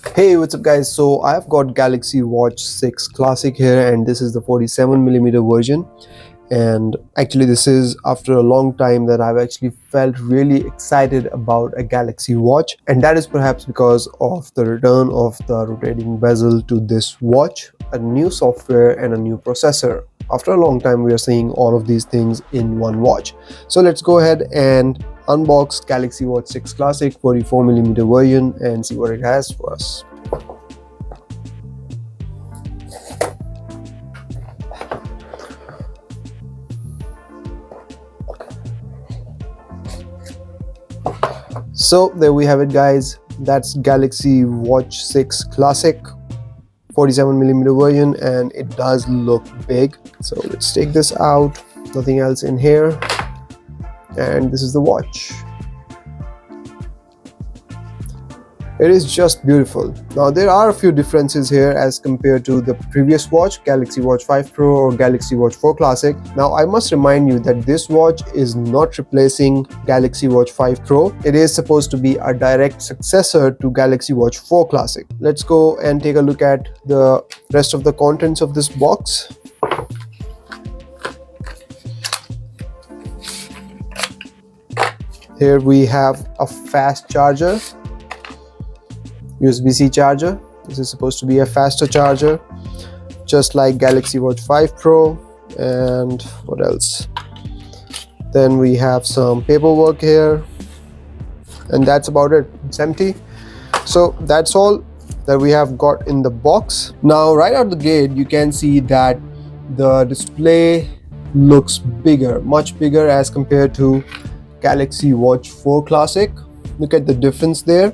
Hey, what's up guys? So I've got Galaxy Watch 6 Classic here, and this is the 47mm version. And actually this is after a long time that I've actually felt really excited about a Galaxy Watch, and that is perhaps because of the return of the rotating bezel to this watch, a new software and a new processor. After a long time we are seeing all of these things in one watch. So let's go ahead and unbox Galaxy Watch 6 Classic 44mm version and see what it has for us. So there we have it guys, that's Galaxy Watch 6 Classic 47mm version, and it does look big. So let's take this out, nothing else in here, and this is the watch. It is just beautiful. Now there are a few differences here as compared to the previous watch, Galaxy Watch 5 Pro or Galaxy Watch 4 Classic. Now I must remind you that this watch is not replacing Galaxy Watch 5 Pro. It is supposed to be a direct successor to Galaxy Watch 4 Classic. Let's go and take a look at the rest of the contents of this box. Here we have a fast charger, USB-C charger. This is supposed to be a faster charger, just like Galaxy Watch 5 Pro. And what else? Then we have some paperwork here, and that's about it. It's empty. So that's all that we have got in the box. Now right out the gate you can see that the display looks bigger, much bigger as compared to Galaxy Watch 4 Classic. Look at the difference there.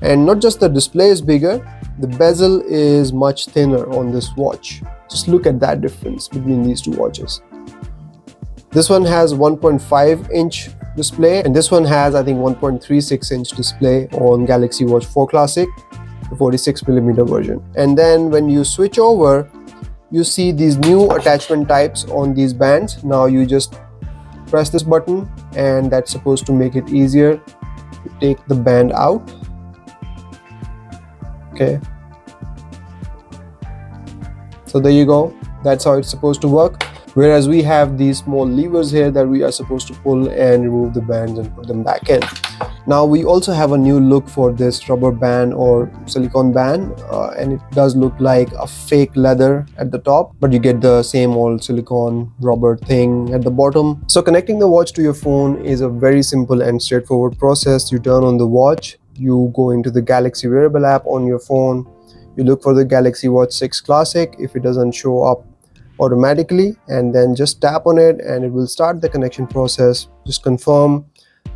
And not just the display is bigger, the bezel is much thinner on this watch. Just look at that difference between these two watches. This one has 1.5-inch display, and this one has I think 1.36-inch display on Galaxy Watch 4 Classic, the 46mm version. And then when you switch over, you see these new attachment types on these bands. Now you just press this button, and that's supposed to make it easier to take the band out. Okay, so there you go, that's how it's supposed to work. Whereas we have these small levers here that we are supposed to pull and remove the bands and put them back in. Now we also have a new look for this rubber band or silicone band, and it does look like a fake leather at the top, but you get the same old silicone rubber thing at the bottom. So connecting the watch to your phone is a very simple and straightforward process. You turn on the watch, you go into the Galaxy wearable app on your phone, you look for the Galaxy Watch 6 Classic if it doesn't show up automatically, and then just tap on it and it will start the connection process. Just confirm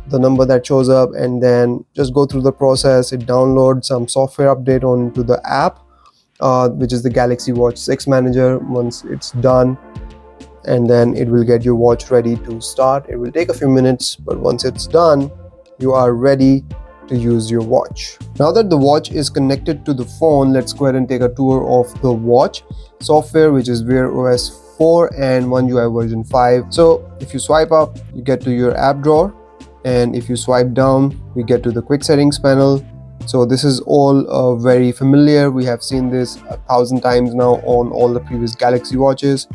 the number that shows up and then just go through the process. It downloads some software update onto the app, which is the Galaxy Watch 6 Manager. Once it's done, and then it will get your watch ready to start. It will take a few minutes, but once it's done, you are ready to use your watch. Now that the watch is connected to the phone, let's go ahead and take a tour of the watch software, which is Wear OS 4 and One UI version 5. So if you swipe up, you get to your app drawer, and if you swipe down, we get to the quick settings panel. So this is all very familiar. We have seen this 1,000 times now on all the previous Galaxy watches.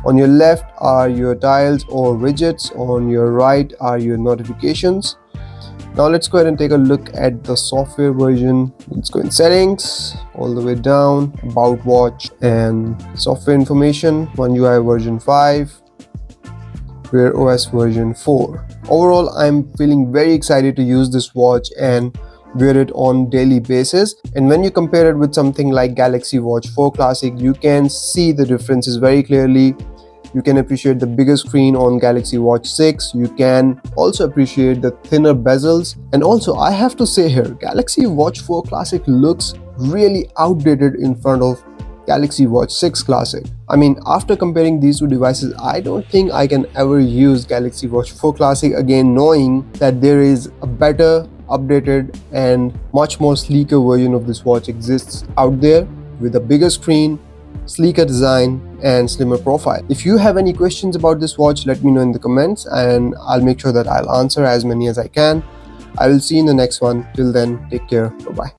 On your left are your dials or widgets, on your right are your notifications. Now let's go ahead and take a look at the software version. Let's go in settings, all the way down, about watch and software information, One UI version 5, Wear OS version 4. Overall, I'm feeling very excited to use this watch and wear it on daily basis. And when you compare it with something like Galaxy Watch 4 Classic, you can see the differences very clearly. You can appreciate the bigger screen on Galaxy Watch 6. You can also appreciate the thinner bezels. And also, I have to say here, Galaxy Watch 4 Classic looks really outdated in front of Galaxy Watch 6 Classic. I mean, after comparing these two devices, I don't think I can ever use Galaxy Watch 4 Classic again, knowing that there is a better, updated and much more sleeker version of this watch exists out there with a bigger screen, sleeker design and slimmer profile. If you have any questions about this watch, let me know in the comments and I'll make sure that I'll answer as many as I can. I will see you in the next one. Till then, take care. Bye-bye.